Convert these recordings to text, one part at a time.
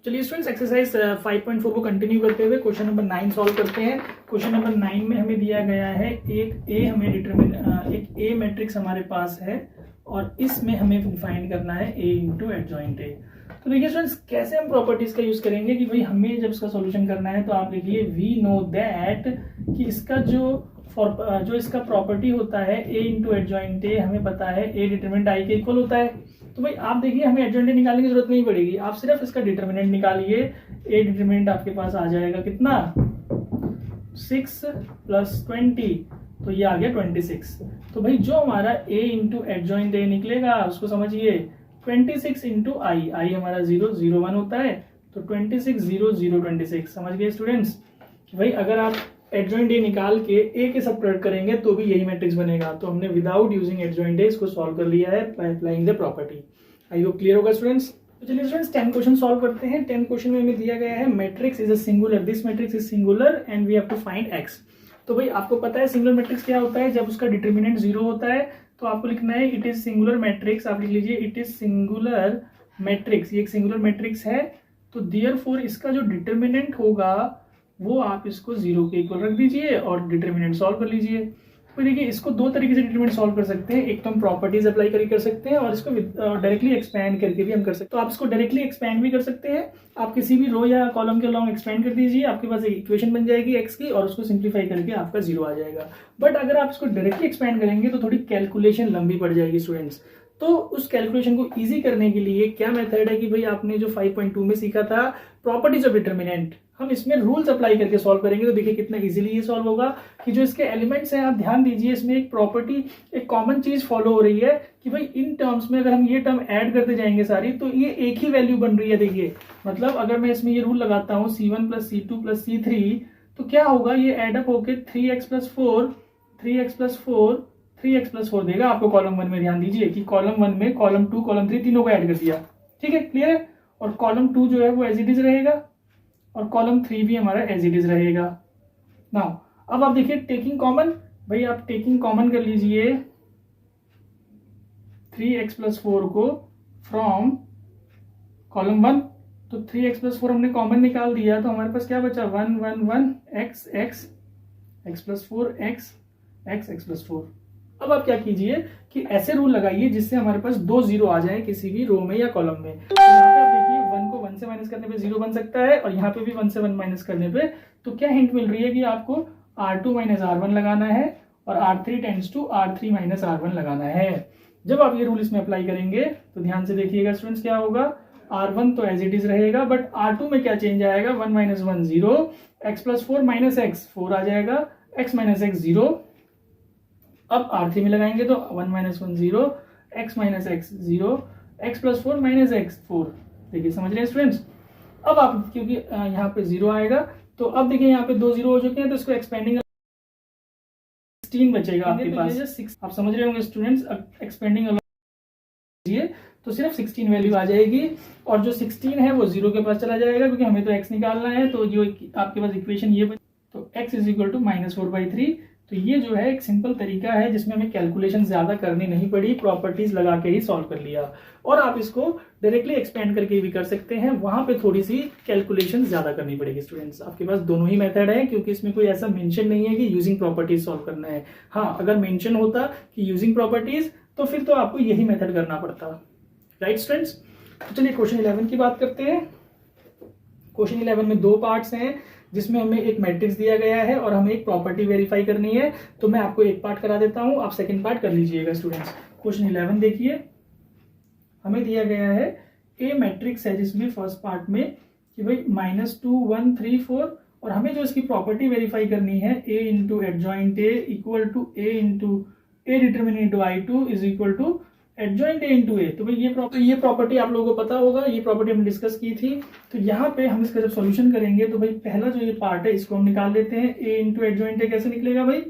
चलिए students, exercise 5.4 को continue करते हुए क्वेश्चन नंबर 9 सॉल्व करते हैं। क्वेश्चन नंबर 9 में हमें दिया गया है एक ए मैट्रिक्स हमारे पास है और इसमें हमें डिफाइन करना है ए इंटू एडजॉइंट ए। तो देखिए स्टूडेंट्स, कैसे हम प्रॉपर्टीज का यूज करेंगे कि भाई हमें जब इसका सॉल्यूशन करना है तो आप देखिए वी नो दैट कि इसका जो इसका प्रॉपर्टी होता है ए इंटू एडजॉइंट ए, हमें पता है ए डिटरमिनेंट आई के इक्वल होता है। तो भाई आप देखिए हमें एडजॉइंट ए निकालने की जरूरत नहीं पड़ेगी, आप सिर्फ इसका डिटरमिनेंट निकालिए। ए डिटरमिनेंट आपके पास आ जाएगा कितना, 6 + 20, तो ये आ गया 26। तो भाई जो हमारा ए इंटू एडजॉइंट ए निकलेगा उसको समझिए 26 इंटू आई हमारा 0 0 1 होता है, तो 26 0 0 26। समझ गए स्टूडेंट्स कि भाई अगर आप एडजॉइंट ए निकाल के ए के सबट्रैक्ट करेंगे तो भी यही मैट्रिक्स बनेगा। तो हमने विदाउट यूजिंग एडजॉइंट ए इसको सॉल्व कर लिया है by applying the property. I hope clear होगा स्टूडेंट्स। तो चलिए स्टूडेंट्स 10 क्वेश्चन सॉल्व करते हैं। 10 क्वेश्चन में हमें दिया गया है matrix is a singular, this matrix is singular and we have to find x. तो भाई आपको पता है सिंगुलर मैट्रिक्स क्या होता है, जब उसका डिटरमिनेंट 0 होता है तो आपको लिखना है इट इज सिंगुलर मैट्रिक्स। आप लिख लीजिए इट इज सिंगुलर मैट्रिक्स, ये एक सिंगुलर मैट्रिक्स है। तो देयरफॉर इसका जो डिटरमिनेंट होगा वो आप इसको 0 के इक्वल रख दीजिए और डिटरमिनेंट सॉल्व कर लीजिए। तो देखिए इसको दो तरीके से डिटरमिनेंट सॉल्व कर सकते हैं, एक तो हम प्रॉपर्टीज अप्लाई करके कर सकते हैं और इसको डायरेक्टली एक्सपैंड करके भी हम कर सकते हैं। तो आप इसको डायरेक्टली एक्सपैंड भी कर सकते हैं, आप किसी भी रो या कॉलम के अलॉन्ग एक्सपैंड कर दीजिए, आपके पास एक इक्वेशन बन जाएगी एक्स की और उसको सिंप्लीफाई करके आपका 0 आ जाएगा। बट अगर आप इसको डायरेक्टली एक्सपैंड करेंगे तो थोड़ी कैलकुलेशन लंबी पड़ जाएगी स्टूडेंट्स। तो उस कैलकुलेशन को इजी करने के लिए क्या मेथड है कि भाई आपने जो 5.2 में सीखा था प्रॉपर्टीज ऑफ डिटरमिनेंट, हम इसमें रूल्स अप्लाई करके सॉल्व करेंगे। तो देखिए कितना इजीली ये सॉल्व होगा कि जो इसके एलिमेंट्स हैं आप ध्यान दीजिए, इसमें एक प्रॉपर्टी, एक कॉमन चीज फॉलो हो रही है कि भाई इन टर्म्स में अगर हम ये टर्म ऐड करते जाएंगे सारी तो ये एक ही वैल्यू बन रही है। देखिए मतलब अगर मैं इसमें ये रूल लगाता हूँ C1 + C2 + C3 तो क्या होगा, ये एडअप होके 3x + 4 3x + 4 3x + 4 देगा आपको कॉलम 1 में। ध्यान दीजिए कि कॉलम 1 में कॉलम 2 कॉलम 3 तीनों को ऐड कर दिया, ठीक है, क्लियर है। और कॉलम 2 जो है वो एज इट इज रहेगा और कॉलम 3 भी हमारा एज इट इज रहेगा। नाउ अब आप देखिए टेकिंग कॉमन, भाई आप टेकिंग कॉमन कर लीजिए 3x + 4 को फ्रॉम कॉलम 1। तो 3x + 4 हमने कॉमन निकाल दिया तो हमारे पास क्या बचा 1 1 1 x x x + 4 x x x + 4। अब आप क्या कीजिए कि ऐसे रूल लगाइए जिससे हमारे पास 2 0 आ जाए किसी भी रो में या कॉलम में। तो यहाँ पे आप देखिए 1 को 1 से माइनस करने पे 0 बन सकता है और यहाँ पे भी 1 से 1 माइनस करने पे तो क्या हिंट मिल रही है कि आपको R2 - R1 लगाना है और R3 tends to R3 - R1 लगाना है। जब आप ये रूल इसमें अप्लाई करेंगे तो ध्यान से देखिएगा स्टूडेंट्स, क्या होगा R1 तो एज इट इज रहेगा बट R2 में क्या चेंज आएगा, 1 - 1 0, x + 4 - x 4 आ जाएगा, x - x 0। अब R3 में लगाएंगे तो 1 - 1 0, x - x 0, x + 4 - x 4। देखिए समझ रहे हैं स्टूडेंट्स। अब आप क्योंकि यहाँ पे 0 आएगा तो अब देखिए यहाँ पे 2 0 हो चुके हैं तो इसको एक्सपेंडिंग 16 बचेगा आपके पास। आप समझ रहे होंगे स्टूडेंट्स, एक्सपेंडिंग तो सिर्फ 16 वैल्यू आ जाएगी और जो 16 है वो 0 के पास चला जाएगा क्योंकि हमें तो x निकालना है। तो जो आपके पास इक्वेशन ये तो x = -4/3। तो ये जो है एक सिंपल तरीका है जिसमें हमें कैलकुलेशन ज्यादा करनी नहीं पड़ी, प्रॉपर्टीज लगा के ही सॉल्व कर लिया। और आप इसको डायरेक्टली एक्सपेंड करके भी कर सकते हैं, वहां पे थोड़ी सी कैलकुलेशन ज्यादा करनी पड़ेगी स्टूडेंट्स। आपके पास दोनों ही मेथड है क्योंकि इसमें कोई ऐसा मेंशन नहीं है कि यूजिंग प्रॉपर्टीज सॉल्व करना है। हाँ, अगर मेंशन होता कि यूजिंग प्रॉपर्टीज तो फिर तो आपको यही मेथड करना पड़ता, राइट स्टूडेंट्स। तो चलिए क्वेश्चन 11 की बात करते हैं। क्वेश्चन 11 में 2 पार्ट्स हैं जिसमें हमें एक मैट्रिक्स दिया गया है और हमें एक प्रॉपर्टी वेरीफाई करनी है। तो मैं आपको एक पार्ट करा देता हूं, आप सेकंड पार्ट कर लीजिएगा स्टूडेंट्स। क्वेश्चन 11 देखिए, हमें दिया गया है ए मैट्रिक्स है जिसमें फर्स्ट पार्ट में कि भाई -2 1 3 4 और हमें जो इसकी प्रॉपर्टी वेरीफाई करनी है A into adjoint A equal to A into A determinant I2 is equal to adjoint A into A. तो भाई ये प्रॉपर्टी आप लोगों को पता होगा, ये प्रॉपर्टी हमने डिस्कस की थी। तो यहाँ पे हम इसका जब सॉल्यूशन करेंगे तो भाई पहला जो ये पार्ट है इसको हम निकाल लेते हैं। ए इंटू एडजॉइंट ए कैसे निकलेगा, भाई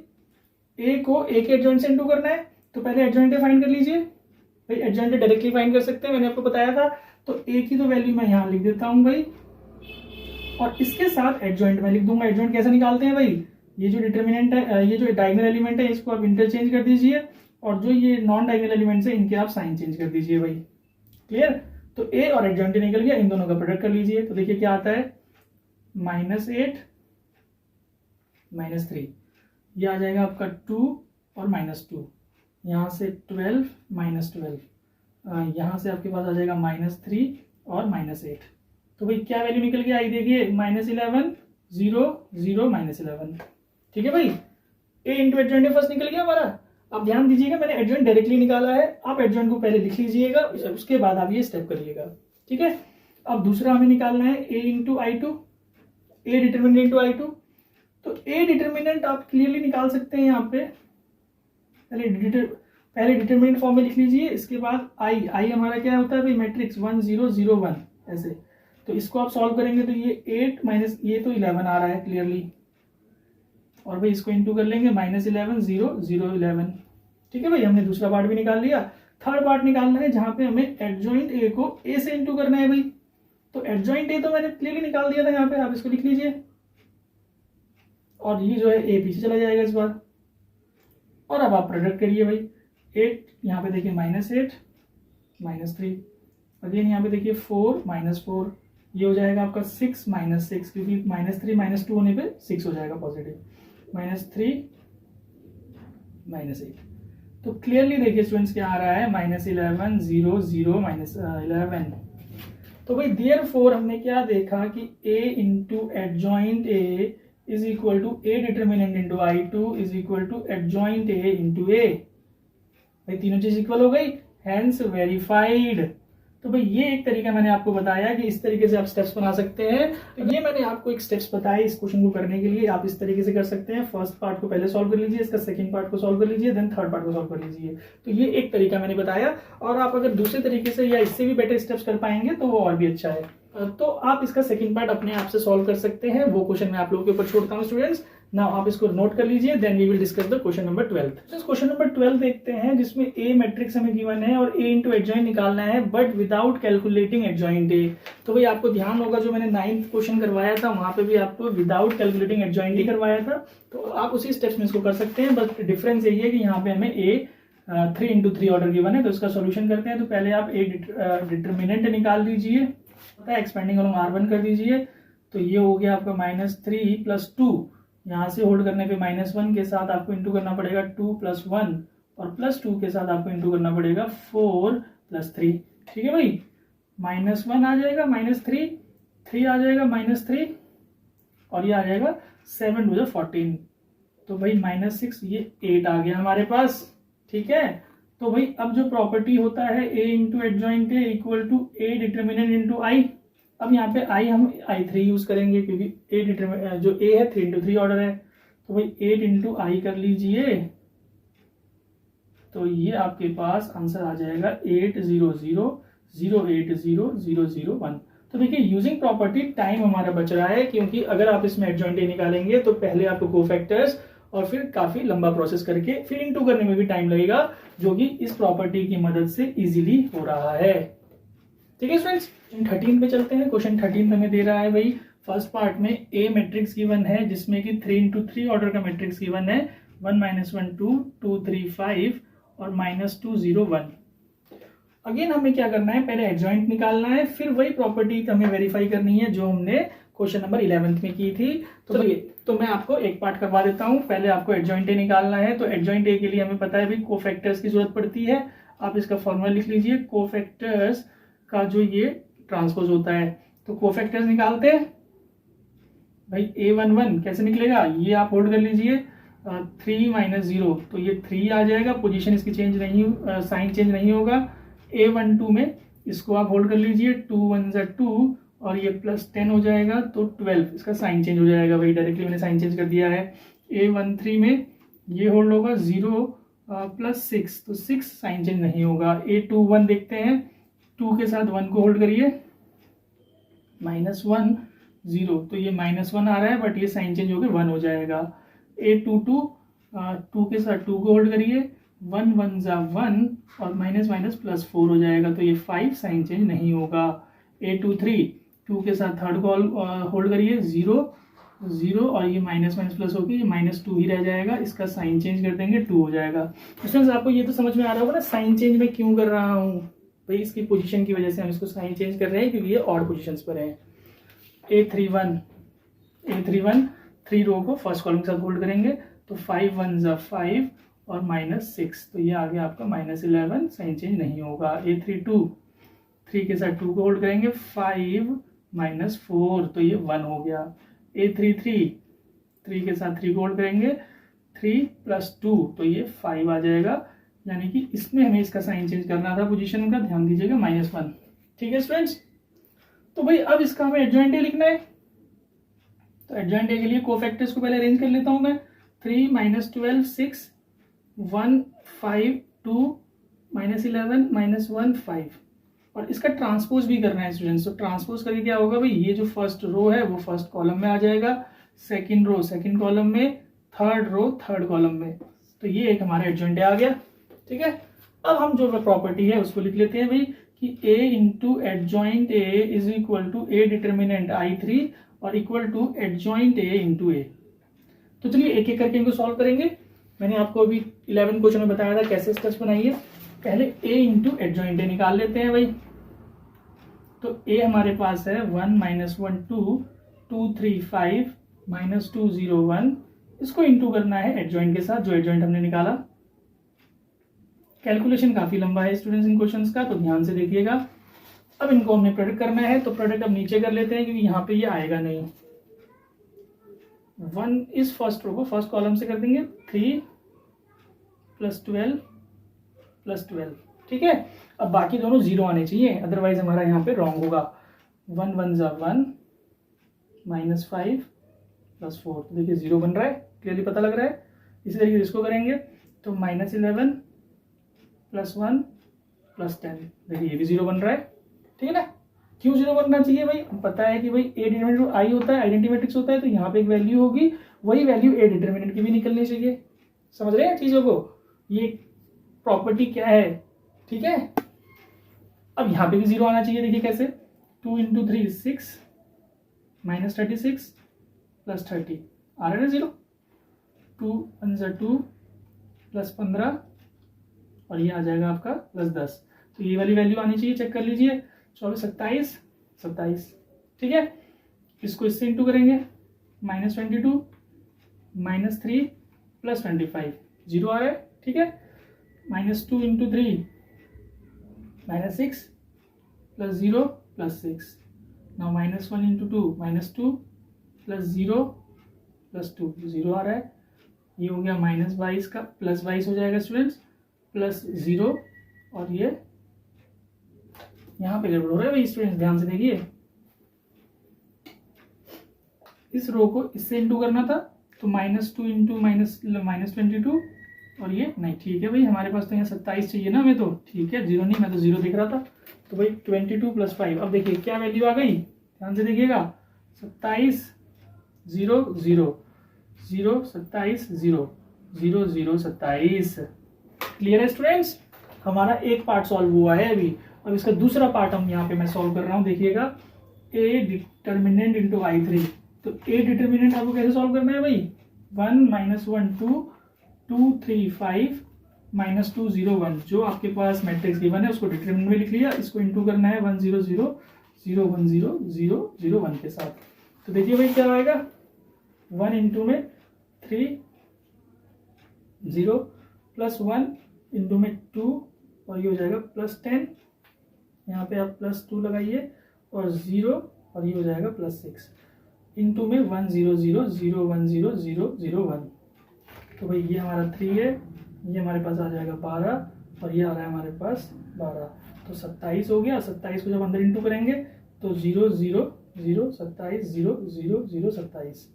ए को ए के एडजॉइंट से इंटू करना है तो पहले एडजॉइंट ए फाइंड कर लीजिए। भाई एडजॉइंट ए डायरेक्टली फाइंड कर सकते हैं, मैंने आपको बताया था। तो ए की तो वैल्यू मैं यहाँ लिख देता हूँ भाई और इसके साथ एडजॉइंट मैं लिख दूंगा। एडजॉइंट कैसे निकालते हैं भाई, ये जो डिटरमिनेंट है, ये जो डायगोनल एलिमेंट है इसको आप इंटरचेंज कर दीजिए और जो ये नॉन डायगोनल एलिमेंट्स है इनके आप साइन चेंज कर दीजिए भाई। क्लियर? तो ए और एडजॉइंट निकल गया, इन दोनों का प्रोडक्ट कर लीजिए। तो देखिए क्या आता है, -8 -3, ये आ जाएगा आपका 2 और -2, यहाँ से 12 -12, यहाँ से आपके पास आ जाएगा -3 और -8। तो भाई क्या वैल्यू निकल गया, आई देखिए -11 0 0 -11। ठीक है भाई, ए इंटू एडजॉइंट फर्स्ट निकल गया हमारा। आप ध्यान दीजिएगा, मैंने एडजॉइंट डायरेक्टली निकाला है, आप एडजॉइंट को पहले लिख लीजिएगा, उसके बाद आप ये स्टेप करिएगा। ठीक है, अब दूसरा हमें निकालना है A into I2, A determinant into I2। तो ए डिटर्मिनेंट आप क्लियरली निकाल सकते हैं यहाँ पे, पहले डिटर्मिनेंट फॉर्म में लिख लीजिए, इसके बाद आई हमारा क्या होता है भाई, मैट्रिक्स 1 0 0 1 ऐसे। तो इसको आप सॉल्व करेंगे तो ये 8 माइनस ये तो 11 आ रहा है क्लियरली, और भाई इसको इंटू कर लेंगे -11 0 0 11। ठीक है भाई, हमने दूसरा पार्ट भी निकाल लिया। थर्ड पार्ट निकालना है जहां पे हमें एडजॉइंट ए को ए से इंटू करना है भाई। तो एडजॉइंट ए तो मैंने क्लियरली निकाल दिया था यहाँ पे, आप इसको लिख लीजिए, और ये जो है ए पीछे चला जाएगा इस बार। और अब आप प्रोडक्ट करिए भाई, 8 यहाँ पे देखिए -8 -3, अगेन यहाँ पे देखिए 4 -4, ये हो जाएगा आपका 6 -6, क्योंकि -3 -2 होने पे 6 हो जाएगा पॉजिटिव, -3 -8। तो क्लियरली देखिए स्टूडेंट्स क्या आ रहा है, -11 0 0 -11। तो भाई देयरफॉर हमने क्या देखा कि a into adjoint a is equal to a determinant into I2 is equal to adjoint a into a। भाई तीनों चीज इक्वल हो गई, हैंस वेरीफाइड। तो भाई ये एक तरीका मैंने आपको बताया कि इस तरीके से आप स्टेप्स बना सकते हैं। तो ये मैंने आपको एक स्टेप्स बताए इस क्वेश्चन को करने के लिए, आप इस तरीके से कर सकते हैं। फर्स्ट पार्ट को पहले सॉल्व कर लीजिए, इसका सेकंड पार्ट को सॉल्व कर लीजिए, देन थर्ड पार्ट को सॉल्व कर लीजिए। तो ये एक तरीका मैंने बताया, और आप अगर दूसरे तरीके से या इससे भी बेटर स्टेप्स कर पाएंगे तो वो और भी अच्छा है। तो आप इसका सेकंड पार्ट अपने आप से सॉल्व कर सकते हैं, वो क्वेश्चन मैं आप लोगों के ऊपर छोड़ता हूँ स्टूडेंट्स। नाउ आप इसको नोट कर लीजिए, then we will discuss the question number 12। Question number 12 देखते हैं, जिसमें ए मैट्रिक्स हमें गिवन है और ए इंटू एडजॉइंट निकालना है, but without calculating adjoint A. तो भाई आपको ध्यान होगा, जो मैंने 9th क्वेश्चन करवाया था वहां पे भी आपको विदाउट कैलकुलेटिंग एडजॉइंट ही करवाया था। तो आप उसी स्टेप्स में इसको कर सकते हैं, बट डिफरेंस यही है कि यहाँ पे हमें ए 3 into 3 ऑर्डर गिवन है। तो इसका सोल्यूशन करते हैं। तो पहले आप ए डिटर्मिनेंट निकाल लीजिए, एक्सपेंडिंग अलॉन्ग R1 कर दीजिए। तो ये हो गया आपका -3 + 2, यहाँ से होल्ड करने पे -1 के साथ आपको इंटू करना पड़ेगा 2 + 1, और +2 के साथ आपको इंटू करना पड़ेगा 4 + 3। ठीक है भाई, -1 आ जाएगा, -3 3 आ जाएगा, -3, और ये आ जाएगा 7 × 14। तो भाई -6 ये 8 आ गया हमारे पास। ठीक है, तो भाई अब जो प्रॉपर्टी होता है a into adjoint a equal to a determinant into I। अब यहाँ पे I हम I3 यूज करेंगे, क्योंकि a डिटर्मिनेंट जो a है 3 into 3 ऑर्डर है। तो भाई 8 into I कर लीजिए, तो ये आपके पास आंसर आ जाएगा 8 0 0 0 8 0 0 0 1। तो देखिए यूजिंग प्रॉपर्टी टाइम हमारा बच रहा है, क्योंकि अगर आप इसमें एडजॉइंट a निकालेंगे तो पहले आपको कोफैक्टर्स और फिर काफी लंबा प्रोसेस करके फिर इनटू करने में भी टाइम लगेगा, जो कि इस प्रॉपर्टी की मदद से इजीली हो रहा है। ठीक है स्टूडेंट्स, 13 पे चलते हैं। क्वेश्चन 13 हमें दे रहा है भाई, फर्स्ट पार्ट में ए मैट्रिक्स गिवन है, जिसमें कि 3 into 3 ऑर्डर का मैट्रिक्स गिवन है, 1 -1 2 2 3 5 और -2 0 1। अगेन हमें क्या करना है, पहले एडजॉइंट निकालना है, फिर वही प्रॉपर्टी हमें वेरीफाई करनी है जो हमने क्वेश्चन नंबर 11 में की थी। तो मैं आपको एक पार्ट करवा देता हूं। पहले आपको एडजॉइंट ए निकालना है। तो एडजॉइंट ए के लिए हमें पता है भाई कोफैक्टर्स की जरूरत पड़ती है। आप इसका फॉर्मूला लिख लीजिए, कोफैक्टर्स का जो ये ट्रांसपोज होता है। तो कोफैक्टर्स निकालते हैं भाई, A11 कैसे निकलेगा, ये आप होल्ड कर लीजिए, 3 - 0, तो ये 3 आ जाएगा, पोजीशन इसकी चेंज नहीं, साइन चेंज नहीं होगा। A12 में इसको आप होल्ड कर लीजिए, 2 1 2, और ये +10 हो जाएगा, तो 12, इसका साइन चेंज हो जाएगा भाई, डायरेक्टली मैंने साइन चेंज कर दिया है। A13 में ये होल्ड होगा 0 + 6, तो 6 साइन चेंज नहीं होगा। A21 देखते हैं, 2 के साथ 1 को होल्ड करिए, -1 0, तो ये -1 आ रहा है, बट ये साइन चेंज होकर 1 हो जाएगा। A22 2 के साथ 2 को होल्ड करिए, 1 1 1, और -+4 हो जाएगा, तो ये 5 साइन चेंज नहीं होगा। A23 2 के साथ थर्ड को होल्ड करिए, 0 0 और ये माइनस माइनस प्लस होगी, ये -2 ही रह जाएगा, इसका साइन चेंज कर देंगे 2 हो जाएगा। स्टूडेंट्स आपको ये तो समझ में आ रहा होगा ना साइन चेंज मैं क्यों कर रहा हूँ, भाई इसकी पोजीशन की वजह से हम इसको साइन चेंज कर रहे हैं क्योंकि ये ऑड पोजीशंस पर है। A31 3 रो को फर्स्ट कॉलम के साथ होल्ड करेंगे तो 5 1 ज़ा 5 और -6 तो ये आ गया आपका -11, साइन चेंज नहीं होगा। A32 3 के साथ 2 को होल्ड करेंगे 5 -4 तो ये 1 हो गया। A33 3 के साथ 3 को होल्ड करेंगे 3 + 2 तो ये 5 आ जाएगा, यानी कि इसमें हमें इसका साइन चेंज करना था पोजीशन का, ध्यान दीजिएगा -1। ठीक है स्टूडेंट्स, तो भाई अब इसका हमें एडजॉइंट ए लिखना है, तो एडजॉइंट ए के लिए कोफैक्टर्स को पहले अरेंज कर लेता हूं मैं। 3 -12 6 1 5 2 -11 -1 5 और इसका ट्रांसपोज भी करना है स्टूडेंट्स। तो ट्रांसपोज करके क्या होगा भाई, ये जो फर्स्ट रो है वो फर्स्ट कॉलम में आ जाएगा, सेकंड रो सेकंड कॉलम में, थर्ड रो थर्ड कॉलम में, तो ये एक हमारा एडजॉइंट ए आ गया। ठीक है, अब हम जो प्रॉपर्टी है उसको लिख लेते हैं भाई कि A into adjoint A is equal to A determinant I3 और equal to adjoint A into A। तो चलिए एक एक करके इनको सॉल्व करेंगे। मैंने आपको अभी 11 क्वेश्चन में बताया था कैसे स्टेप्स बनाइए। पहले A इंटू एडजॉइंट A निकाल लेते हैं भाई। तो A हमारे पास है 1 -1 2 2 3 5 -2 0 1, इसको इंटू करना है एडजॉइंट के साथ जो एडजॉइंट हमने निकाला। कैलकुलेशन काफी लंबा है स्टूडेंट्स इन क्वेश्चंस का, तो ध्यान से देखिएगा। अब इनको हमने प्रोडक्ट करना है, तो प्रोडक्ट अब नीचे कर लेते हैं क्योंकि यहाँ पे ये आएगा नहीं। 1 इस फर्स्ट रो को फर्स्ट कॉलम से कर देंगे 3 + 12 + 12। ठीक है, अब बाकी दोनों 0 आने चाहिए, अदरवाइज हमारा यहाँ पे रॉन्ग होगा। 1 1 ज़ा 1 -5 + 4 तो देखिए 0 बन रहा है, क्लियरली पता लग रहा है। इसी तरीके से इसको करेंगे तो -11 + 1 + 10 देखिए ये भी 0 बन रहा है। ठीक है ना, क्यों 0 बनना चाहिए भाई, हम पता है कि भाई A डिटरमिनेंट I होता है, आइडेंटिटी मैट्रिक्स होता है, तो यहाँ पे एक वैल्यू होगी, वही वैल्यू A डिटरमिनेंट की भी निकलनी चाहिए। समझ रहे हैं चीजों को, ये प्रॉपर्टी क्या है। ठीक है, अब यहाँ पे भी 0 आना चाहिए, देखिए कैसे 2 × 3 6 -36 + 30 आ रहा है ना 0। 2 1 ज़ा 2 + 15 और ये आ जाएगा आपका +10, तो ये वाली वैल्यू आनी चाहिए, चेक कर लीजिए 24 27 27। ठीक है, इसको इससे इंटू करेंगे -22 -3 + 25 0 आ रहा है। ठीक है, -2 × 3 -6 + 0 + 6। नाउ -1 × 2 -2 + 0 + 2 0 आ रहा है। ये हो गया -22 का +22 हो जाएगा स्टूडेंट्स, +0 और ये यहाँ पे गड़बड़ हो रहा है भाई स्टूडेंट्स, ध्यान से देखिए। इस रो को इससे इंटू करना था तो -2 × -22 और ये नहीं। ठीक है भाई, हमारे पास तो यहाँ 27 चाहिए ना हमें, तो ठीक है 0 नहीं, मैं तो 0 दिख रहा था। तो भाई 22 + 5, अब देखिए क्या वैल्यू आ गई, ध्यान से देखिएगा 27 0 0 0 27 0 0 0 27। क्लियर है स्टूडेंट्स, हमारा एक पार्ट सॉल्व हुआ है अभी। अब इसका दूसरा पार्ट हम यहाँ पे मैं सॉल्व कर रहा हूँ, देखिएगा A डिटर्मिनेंट इंटू I3। तो A डिटर्मिनेंट आपको कैसे सॉल्व करना है भाई, 1 -1 2 2 3 5 -2 0 1, जो आपके पास मैट्रिक्स गिवन है उसको डिटर्मिनेंट में लिख लिया, इसको इंटू करना है 1 0 0 0 1 0 0 0 1 के साथ। तो देखिए भाई क्या आएगा, 1 इंटू में 3 0 +1 इंटू में 2 और ये हो जाएगा +10, यहाँ पे आप +2 लगाइए और 0 और ये हो जाएगा +6 इंटू में 1 0 0 0 1 0 0 0 1। तो भाई ये हमारा 3 है, ये हमारे पास आ जाएगा 12 और ये आ रहा है हमारे पास 12, तो 27 हो गया। 27 को जब अंदर इंटू करेंगे तो 0 0 0 27 0 0 0 27,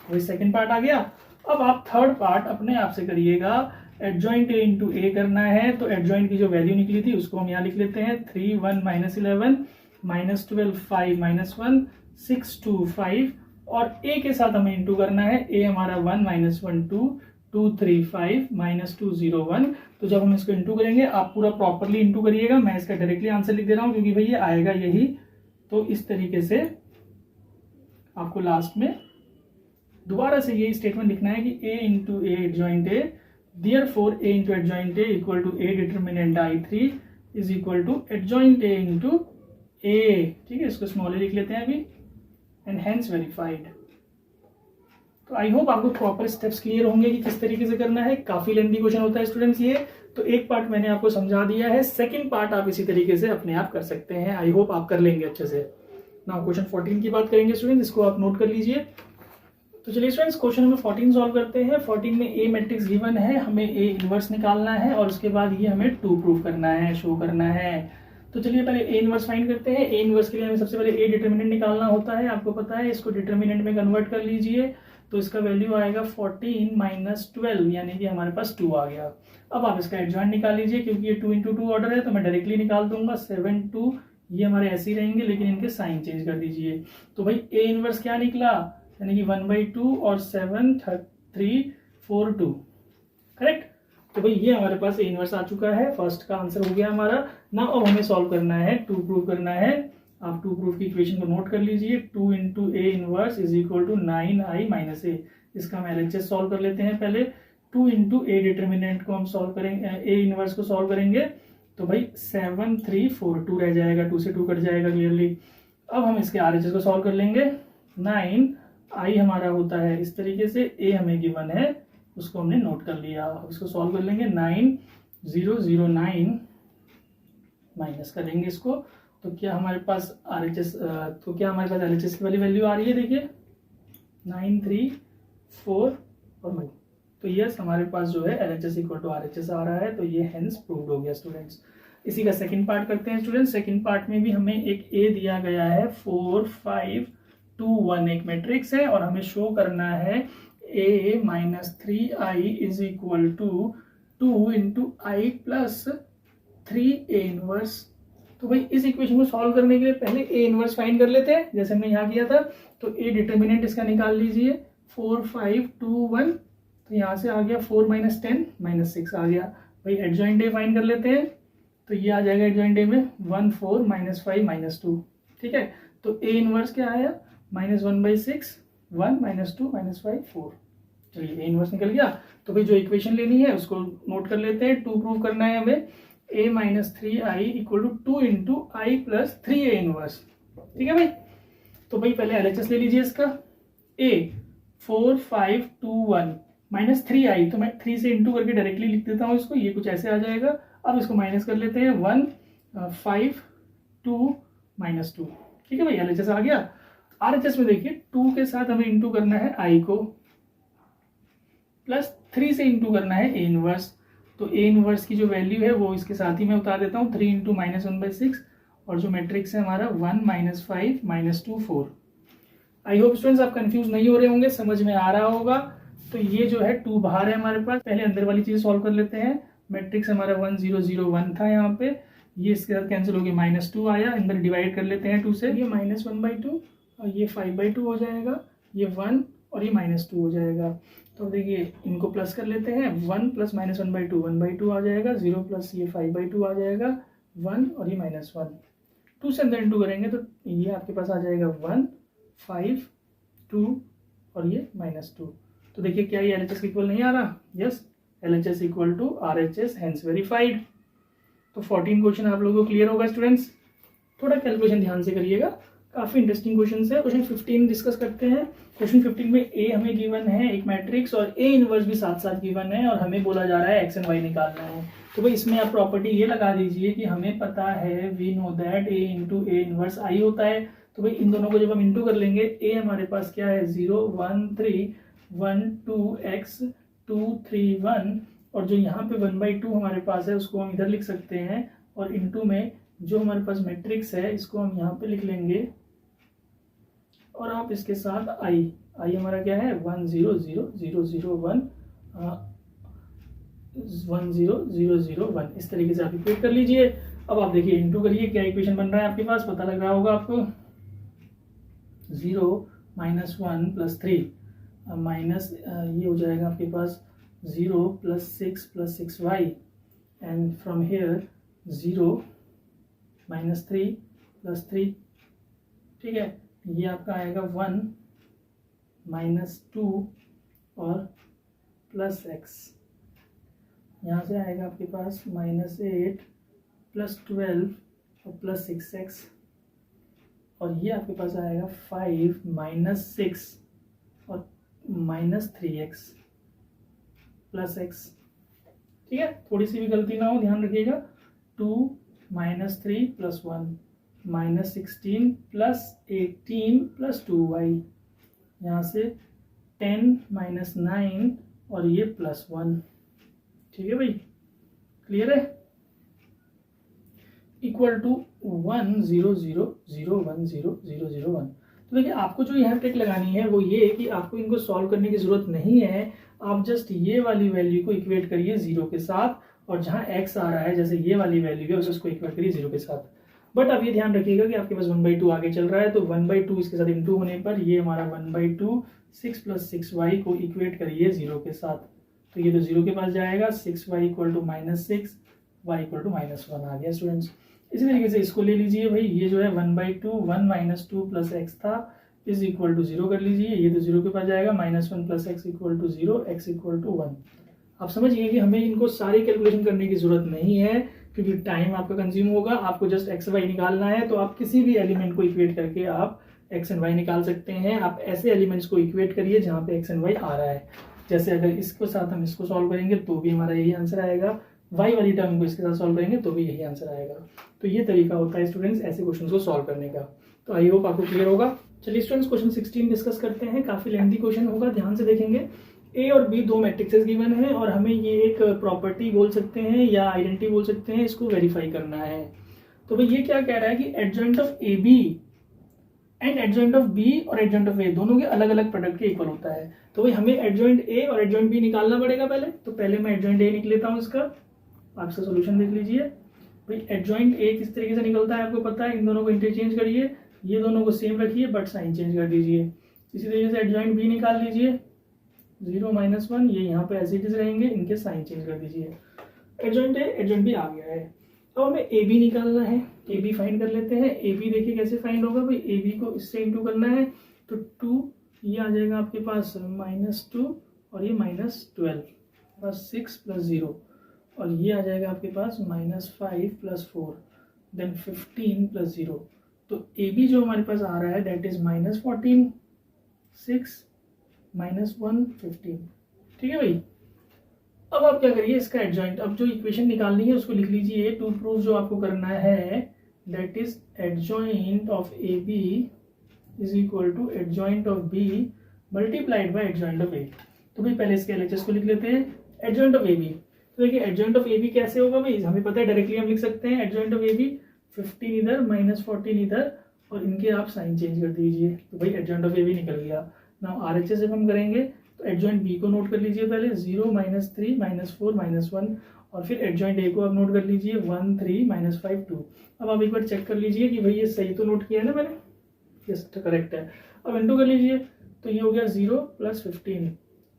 वही सेकंड पार्ट आ गया। अब आप थर्ड पार्ट अपने आप से करिएगा, एडजॉइंट A इंटू A करना है, तो एडजॉइंट की जो वैल्यू निकली थी उसको हम यहाँ लिख लेते हैं 3 1 -11 -12 5 -1 6 2 5 और A के साथ हमें इंटू करना है। A हमारा 1 -1 2 2 3 5 -2 0 1। तो जब हम इसको इंटू करेंगे, आप पूरा प्रॉपरली इंटू करिएगा, मैं इसका डायरेक्टली आंसर लिख दे रहा हूँ क्योंकि भाई ये आएगा यही। तो इस तरीके से आपको लास्ट में दोबारा से ये स्टेटमेंट लिखना है कि a into A adjoint A, therefore a into adjoint A equal to a determinant I3 is equal to adjoint a into A. ठीक है, इसको स्मॉल ए लिख लेते हैं अभी, एंड हेंस वेरीफाइड। तो आई होप आपको प्रॉपर स्टेप्स क्लियर होंगे कि किस तरीके से करना है। काफी लेंथी क्वेश्चन होता है स्टूडेंट्स ये, तो एक पार्ट मैंने आपको समझा दिया है, सेकंड पार्ट आप इसी तरीके से अपने आप कर सकते हैं। आई होप आप कर लेंगे अच्छे से। नाउ क्वेश्चन 14 की बात करेंगे स्टूडेंट्स, इसको आप नोट कर लीजिए। तो चलिए स्टूडेंट्स क्वेश्चन नंबर 14 सॉल्व करते हैं। 14 में ए मैट्रिक्स गिवन है, हमें ए इनवर्स निकालना है और उसके बाद ये हमें 2 प्रूव करना है, शो करना है। तो चलिए पहले ए इनवर्स फाइंड करते हैं। ए इनवर्स के लिए हमें सबसे पहले ए डिटरमिनेंट निकालना होता है, आपको पता है। इसको डिटरमिनेंट में कन्वर्ट कर लीजिए, तो इसका वैल्यू आएगा 14 माइनस 12, यानी कि हमारे पास 2 आ गया। अब आप इसका एडजॉइंट निकाल लीजिए, क्योंकि ये 2 इंटू 2 ऑर्डर है तो मैं डायरेक्टली निकाल दूंगा। 7 2 ये हमारे ऐसे ही रहेंगे, लेकिन इनके साइन चेंज कर दीजिए। तो भाई ए इनवर्स क्या निकला, यानी कि 1/2 और 7 3 4 2, करेक्ट। तो भाई ये हमारे पास ए इनवर्स आ चुका है, फर्स्ट का आंसर हो गया हमारा। ना अब हमें सॉल्व करना है, 2 प्रूव करना है। आप 2 प्रूफ की इक्वेशन को नोट कर लीजिए। 2 into A inverse is equal to 9i minus A. इसका हम एलएचएस सॉल्व कर लेते हैं पहले। 2 इंटू ए डिटर्मिनेंट को हम सॉल्व करेंगे, ए इनवर्स को सॉल्व करेंगे, तो भाई 7 3 4 2 रह जाएगा, 2 से 2 कट जाएगा क्लियरली। अब हम इसके आरएचएस को सॉल्व कर लेंगे। 9 आई हमारा होता है इस तरीके से, ए हमें गिवन है, उसको हमने नोट कर लिया। अब इसको सॉल्व कर लेंगे। 9009 माइनस करेंगे इसको, तो क्या हमारे पास आरएचएस, तो क्या हमारे पास एलएचएस की वाली वैल्यू आ रही है, देखिए 9 3 4 और 1। तो यस हमारे पास जो है एलएचएस इक्वल टू आरएचएस आ रहा है, तो ये हेंस प्रूव्ड हो गया स्टूडेंट्स। इसी का सेकंड पार्ट करते हैं स्टूडेंट्स। सेकंड पार्ट में भी हमें एक ए दिया गया है, 4 5 2 1 एक मैट्रिक्स है, और हमें शो करना है a minus 3i is equal to 2 into I plus 3a inverse. तो भाई इस इक्वेशन को सॉल्व करने के लिए पहले ए इनवर्स फाइंड कर लेते हैं, जैसे हमने यहाँ किया था। तो ए डिटर्मिनेंट इसका निकाल लीजिए, 4 5 2 1, तो यहाँ से आ गया 4 माइनस 10 माइनस 6 आ गया। भाई एडजॉइंट ए फाइंड कर लेते हैं, तो ये आ जाएगा एडजॉइंट ए में 1 4 माइनस 5 माइनस 2। ठीक है, तो ए इनवर्स क्या आया, -1/6 1 माइनस 2 माइनस 5 4। चलिए ए इनवर्स निकल गया। तो भाई जो इक्वेशन लेनी है उसको नोट कर लेते हैं। 2 प्रूव करना है हमें, a minus 3i equal to 2 into I plus 3a inverse. ठीक है भाई, तो भाई पहले एलएचएस ले लीजिए इसका। a 4 5 2 1 माइनस 3i, तो मैं 3 से इंटू करके डायरेक्टली लिख देता हूँ इसको, ये कुछ ऐसे आ जाएगा। अब इसको माइनस कर लेते हैं, 1 5 2 माइनस 2। ठीक है भाई, एलएचएस आ गया। आरएचएस में देखिए 2 के साथ हमें इंटू करना है आई को, प्लस 3 से इंटू करना है ए इनवर्स। तो ए इनवर्स की जो वैल्यू है वो इसके साथ ही मैं उतार देता हूँ, 3 इंटू -1/6, और जो मैट्रिक्स है हमारा 1 -5 -2 4। आई होप स्टूडेंट्स आप कंफ्यूज नहीं हो रहे होंगे, समझ में आ रहा होगा। तो ये जो है 2 बाहर है हमारे पास, पहले अंदर वाली चीज सॉल्व कर लेते हैं। मैट्रिक्स हमारा 1 0 0 1 था यहाँ पे, ये इसके साथ कैंसिल हो गया, -2 आया, अंदर डिवाइड कर लेते हैं 2 से, ये -1/2 और ये 5/2 हो जाएगा, ये 1 और ये -2 हो जाएगा। तो देखिए इनको प्लस कर लेते हैं, 1 प्लस -1/2 1/2 आ जाएगा, 0 प्लस ये 5/2 आ जाएगा, 1 और ये -1। 2 से अंदर इंटू करेंगे तो ये आपके पास आ जाएगा 1 5 2 और ये -2। तो देखिए क्या ये एलएचएस इक्वल नहीं आ रहा, yes LHS equal to RHS, hence verified. तो 14 क्वेश्चन आप लोगों को क्लियर होगा स्टूडेंट्स। थोड़ा कैलकुलेशन ध्यान से करिएगा, काफी इंटरेस्टिंग क्वेश्चन है। क्वेश्चन 15 डिस्कस करते हैं। क्वेश्चन 15 में ए हमें गिवन है एक मैट्रिक्स, और ए इनवर्स भी साथ साथ गिवन है, और हमें बोला जा रहा है एक्स एंड वाई निकालना है। तो भाई इसमें आप प्रॉपर्टी ये लगा दीजिए कि हमें पता है, we know that A into A inverse I होता है। तो भाई इन दोनों को जब हम इंटू कर लेंगे, ए हमारे पास क्या है 0 1 3 1 2 x 2 3 1, और जो यहाँ पे 1/2 हमारे पास है उसको हम इधर लिख सकते हैं, और इंटू में जो हमारे पास मैट्रिक्स है इसको हम यहाँ पे लिख लेंगे, और आप इसके साथ आई हमारा क्या है 1 0 0 0 0 1 1 0 0 0 1, इस तरीके से आप इक्वेट कर लीजिए। अब आप देखिए इंटू करिए, क्या इक्वेशन बन रहा है आपके पास, पता लग रहा होगा आपको। 0 -1 + 3 माइनस ये हो जाएगा आपके पास 0 + 6 + 6y, एंड फ्रॉम हेयर 0 -3 + 3। ठीक है, ये आपका आएगा 1 -2 और +x, यहाँ से आएगा आपके पास -8 +12 और +6x, और ये आपके पास आएगा 5 -6 और -3x +x। ठीक है, थोड़ी सी भी गलती ना हो, ध्यान रखिएगा। 2 -3 +1 -16 +18 +2y, यहाँ से 10 -9 और ये +1। ठीक है भाई, क्लियर है। Equal to 1 0 0 0 1 0 0 0 1। तो देखिए, आपको जो यहाँ ट्रिक लगानी है वो ये कि आपको इनको सॉल्व करने की जरूरत नहीं है। आप जस्ट ये वाली वैल्यू को इक्वेट करिए 0 के साथ, और जहाँ x आ रहा है, जैसे ये वाली वैल्यू है, उसको इक्वेट करिए 0 के साथ। बट अब ये ध्यान रखिएगा कि आपके पास 1/2 आगे चल रहा है, तो 1/2 इसके साथ इंटू होने पर ये हमारा 1/2 6 + 6y को इक्वेट करिए 0 के साथ, तो ये तो 0 के पास जाएगा। 6y = -6, y = -1 आ गया स्टूडेंट्स। इसी तरीके से इसको ले लीजिए भाई, ये जो है 1/2 1 - 2 + x था इज इक्वल टू 0 कर लीजिए, ये तो 0 के पास जाएगा। -1 + x = 0, x = 1। आप समझिए कि हमें इनको सारी कैलकुलेशन करने की जरूरत नहीं है, क्योंकि टाइम आपका कंज्यूम होगा। आपको जस्ट x y निकालना है, तो आप किसी भी एलिमेंट को इक्वेट करके आप x एंड y निकाल सकते हैं। आप ऐसे एलिमेंट्स को इक्वेट करिए जहाँ पे x एंड y आ रहा है। जैसे अगर इसको साथ हम इसको सॉल्व करेंगे तो भी हमारा यही आंसर आएगा, y वाली टर्म को इसके साथ सॉल्व करेंगे तो भी यही आंसर आएगा। तो ये तरीका होता है स्टूडेंट्स ऐसे क्वेश्चन को सॉल्व करने का। तो आई होप आपको क्लियर होगा। चलिए स्टूडेंट्स, क्वेश्चन 16 डिस्कस करते हैं। काफी लेंथी क्वेश्चन होगा, ध्यान से देखेंगे। ए और बी 2 मैट्रिक्सेस गिवन है, और हमें ये एक प्रॉपर्टी बोल सकते हैं या आइडेंटिटी बोल सकते हैं, इसको वेरीफाई करना है। तो भाई ये क्या कह रहा है कि adjoint of A B and adjoint of B और एडजॉइंट ऑफ ए दोनों के अलग अलग प्रोडक्ट के इक्वल होता है। तो भाई हमें एडजॉइंट ए और एडजॉइंट बी निकालना पड़ेगा पहले। तो पहले मैं एडजॉइंट ए निकल लेता हूँ इसका, आप इसका सोल्यूशन देख लीजिए। भाई एडजॉइंट ए किस तरीके से निकलता है आपको पता है, इन दोनों को इंटरचेंज करिए, ये दोनों को सेम रखिए बट साइन चेंज कर दीजिए। इसी तरीके से एडजॉइंट बी निकाल लीजिए, 0 - 1, ये यहाँ पे एज इट इज रहेंगे, इनके साइन चेंज कर दीजिए। एडजॉइंट ए एडजॉइंट बी आ गया है। अब हमें ए बी निकालना है, ए बी फाइंड कर लेते हैं। ए बी देखिए कैसे फाइंड होगा भाई, ए बी को इससे इंटू करना है, तो 2 ये आ जाएगा आपके पास -2 और ये -12 बस 6 + 0, और ये आ जाएगा आपके पास -5 + 4 देन 15 + 0। तो ए बी जो हमारे पास आ रहा है दैट इज -14 6 -1 15। ठीक है भाई। अब आप क्या करिए, इसका एडजॉइंट, अब जो इक्वेशन निकालनी है उसको लिख लीजिए। टू प्रूफ जो आपको करना है that is adjoint of A B is equal to adjoint of B multiplied by adjoint of A. तो भाई पहले इसके एलएचएस को लिख लेते हैं। एडजॉइंट ऑफ ए बी, तो देखिए एडजॉइंट ऑफ ए बी कैसे होगा भाई, हमें पता है डायरेक्टली हम लिख सकते हैं एडजॉइंट ऑफ ए बी 15 इधर -14 इधर, और इनके आप साइन चेंज कर दीजिए। तो भाई एडजॉइंट ऑफ ए बी निकल गया। नाउ आरएचएस जब हम करेंगे तो एडजॉइंट बी को नोट कर लीजिए पहले, 0 -3 -4 -1, और फिर एडजॉइंट ए को आप नोट कर लीजिए 1 3 -5 2। अब आप एक बार चेक कर लीजिए कि भाई ये सही तो नोट किया है ना मैंने, यस करेक्ट है। अब इंटू कर लीजिए, तो ये हो गया 0 + 15,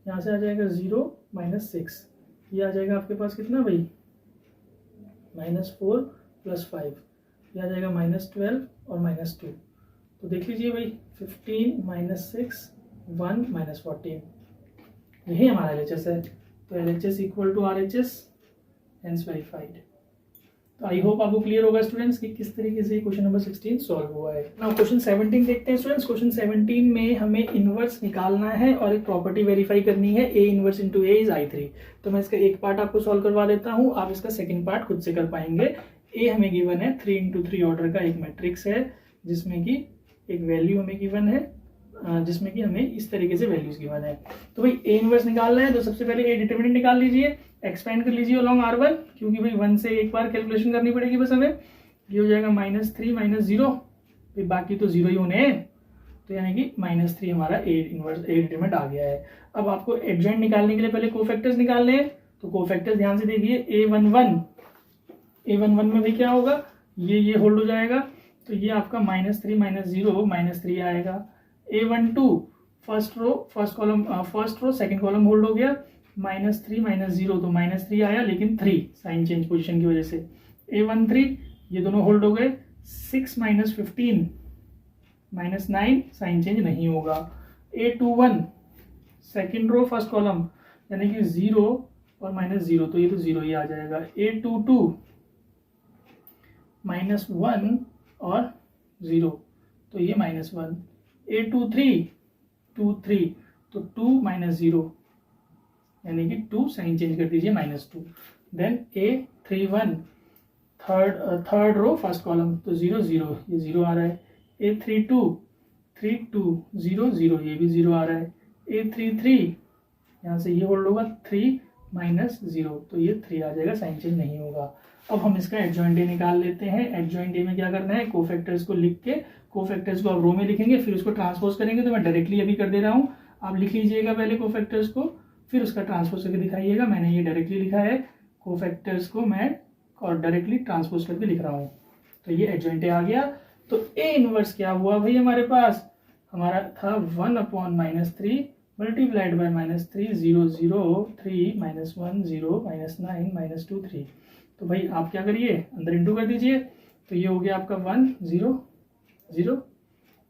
यहाँ से आ जाएगा 0 - 6, ये आ जाएगा आपके पास कितना भाई -4 + 5, ये आ जाएगा -12 और -2। तो देख लीजिए भाई 15 - 6 1 -14, यही हमारा एलएचएस है। तो LHS equal to RHS, hence verified. तो आई होप आपको क्लियर होगा स्टूडेंट्स कि किस तरीके से क्वेश्चन नंबर 16 सॉल्व हुआ है। नाउ क्वेश्चन 17 देखते हैं स्टूडेंट्स। क्वेश्चन 17 में हमें इनवर्स निकालना है और एक प्रॉपर्टी वेरीफाई करनी है, A inverse into A is I3। तो मैं इसका एक पार्ट आपको सॉल्व करवा देता हूँ, आप इसका सेकेंड पार्ट खुद से कर पाएंगे। ए हमें गिवन है 3 × 3 ऑर्डर का एक मैट्रिक्स है, जिसमें कि एक वैल्यू हमें गिवन है, जिसमें कि हमें इस तरीके से वैल्यूज गिवन है। तो भाई ए इनवर्स निकालना है, तो सबसे पहले ए डिटरमिनेंट निकाल लीजिए, एक्सपेंड कर लीजिए अलॉन्ग R1, क्योंकि भाई 1 से एक बार कैलकुलेशन करनी पड़ेगी बस हमें। ये हो जाएगा -3 - 0, फिर बाकी तो 0 ही होने हैं, तो यानी कि -3 हमारा ए इनवर्स ए डिटरमिनेंट आ गया है। अब आपको एडजॉइंट निकालने के लिए पहले कोफैक्टर्स निकालने हैं, तो कोफैक्टर्स ध्यान से देखिए। A11 में भी क्या होगा, ये होल्ड हो जाएगा, तो ये आपका -3 - 0 -3 आएगा। A12 first row second column hold हो गया, -3 - 0 तो -3 आया, लेकिन 3 साइन चेंज पोजीशन की वजह से। A13 ये दोनों होल्ड हो गए, 6 - 15 -9 साइन चेंज नहीं होगा। A21 second row first column यानी कि 0 और -0, तो ये तो 0 ही आ जाएगा। A22 -1 और 0, तो ये -1। A23 तो 2 -0 यानी कि 2 साइन चेंज कर दीजिए -2। Then A31 third row first column, तो 0 0, ये 0 आ रहा है। A32 0 0, ये भी 0 आ रहा है। A33 यहाँ से ये होल्ड होगा 3 -0, तो ये 3 आ जाएगा, साइन चेंज नहीं होगा। अब हम इसका एडजॉइंट ए निकाल लेते हैं। एडजॉइंट ए में क्या करना है, कोफैक्टर्स को लिख के, कोफैक्टर्स को आप रो में लिखेंगे, फिर उसको ट्रांसपोज करेंगे। तो मैं डायरेक्टली अभी कर दे रहा हूँ, आप लिख लीजिएगा पहले कोफैक्टर्स को, फिर उसका ट्रांसपोज करके दिखाइएगा। मैंने ये डायरेक्टली लिखा है, कोफैक्टर्स को मैं और डायरेक्टली ट्रांसपोज करके लिख रहा हूँ। तो ये एडजॉइंट ए आ गया। तो ए इनवर्स क्या हुआ भाई, हमारे पास हमारा था 1/-3 मल्टीप्लाइड बाय -3 0 0 3 -1 0 -9 -2 3। तो भाई आप क्या करिए, अंदर इंटू कर दीजिए। तो ये हो गया आपका 1 0 0,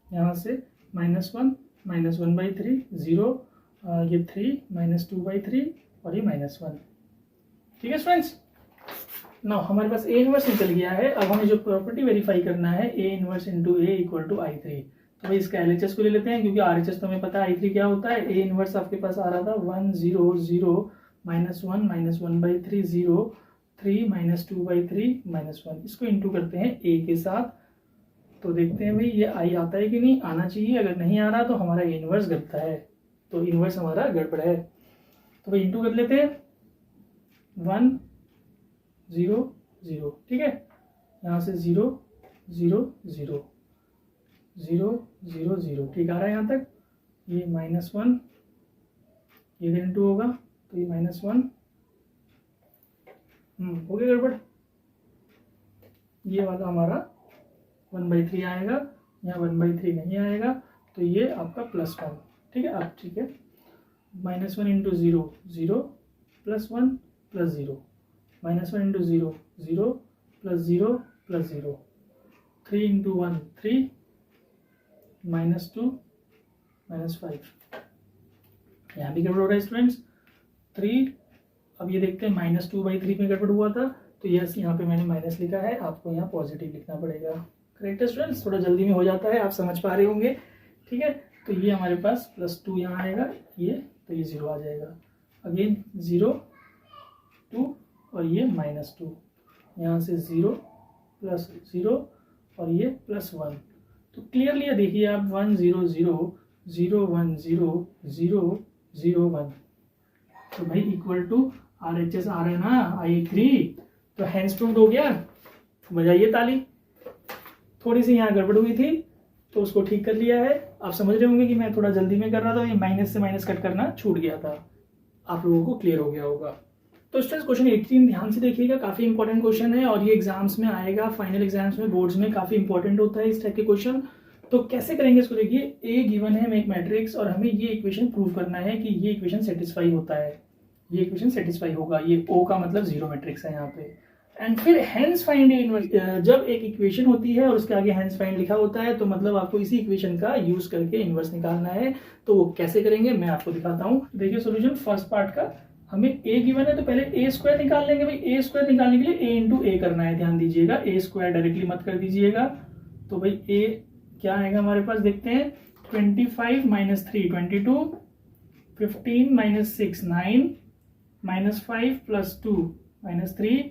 यहाँ से -1 -1/3 0, ये 3 -2/3 और ये -1। ठीक है फ्रेंड्स, नाउ हमारे पास ए इनवर्स निकल गया है। अब हमें जो प्रॉपर्टी वेरीफाई करना है, A inverse into A equal to I3। तो भाई इसका LHS को ले लेते हैं, क्योंकि RHS तो हमें पता है I3 क्या होता है। ए इनवर्स आपके पास आ रहा था 1 0 0 -1 -1/3 0 3 -2/3 -1। इसको इंटू करते हैं ए के साथ, तो देखते हैं भाई ये आई आता है कि नहीं, आना चाहिए। अगर नहीं आ रहा तो हमारा ए इनवर्स गलता है, तो इनवर्स हमारा गड़बड़ है। तो भाई इंटू कर लेते हैं 1 0 0, ठीक है। यहाँ से 0 0 0 0 0 0, ठीक आ रहा है यहाँ तक। ये -1, ये then 2 होगा, तो ये -1 हो गया गड़बड़। ये वाला हमारा 1/3 आएगा, यहाँ 1/3 नहीं आएगा, तो ये आपका +1, ठीक है। अब ठीक है, -1 इंटू 0 0 +1 +0, -1 इंटू 0 0 +0 +0, 3 इंटू 1 3 -2 -5। यहाँ भी गड़बड़ हो रहा है स्टूडेंट्स, 3। अब ये देखते हैं -2/3 में गड़बड़ हुआ था, तो यस यहाँ पे मैंने माइनस लिखा है, आपको यहाँ पॉजिटिव लिखना पड़ेगा। करेक्ट है स्टूडेंट्स, थोड़ा जल्दी में हो जाता है, आप समझ पा रहे होंगे, ठीक है। तो ये हमारे पास +2 यहाँ आएगा, ये तो ये 0 आ जाएगा। अगेन 0 2 और ये -2, यहाँ से 0 +0 और ये +1। तो क्लियरली ये देखिए आप 1 0 0 0 1 0 0 0 1, तो भाई इक्वल टू RHS आ रहा है ना, I3, तो हैंड्स प्रूव्ड हो गया। बजाइए ताली। थोड़ी सी यहाँ गड़बड़ हुई थी, तो उसको ठीक कर लिया है। आप समझ रहे होंगे कि मैं थोड़ा जल्दी में कर रहा था, ये माइनस से माइनस कट करना छूट गया था, आप लोगों को क्लियर हो गया होगा। तो स्टूडेंट्स क्वेश्चन 18 ध्यान से देखिएगा, काफी इंपॉर्टेंट क्वेश्चन है और ये एग्जाम्स में आएगा, फाइनल एग्जाम्स में, बोर्ड्स में काफी इंपॉर्टेंट होता है इस टाइप के क्वेश्चन। तो कैसे करेंगे इसको, देखिए ए गिवन है, हमें एक मैट्रिक्स, और हमें ये इक्वेशन प्रूव करना है कि ये इक्वेशन सेटिस्फाई होता है, ये इक्वेशन सेटिस्फाई होगा। ये ओ का मतलब जीरो मैट्रिक्स है यहाँ पे। एंड फिर हैंस फाइंड इनवर्स, जब एक इक्वेशन होती है और उसके आगे हैंस फाइंड लिखा होता है, तो मतलब आपको इसी इक्वेशन का यूज करके इनवर्स निकालना है। तो वो कैसे करेंगे मैं आपको दिखाता हूँ। देखिए सोल्यूशन फर्स्ट पार्ट का, हमें ए गिवन है तो पहले ए स्क्वायर निकाल लेंगे। भाई ए स्क्वायर निकालने के लिए ए इंटू ए करना है, ध्यान दीजिएगा, ए स्क्वायर डायरेक्टली मत कर दीजिएगा। तो भाई ए क्या आएगा हमारे पास, देखते हैं, 25 - 3 22, 15 - 6 9, -5 + 2 -3,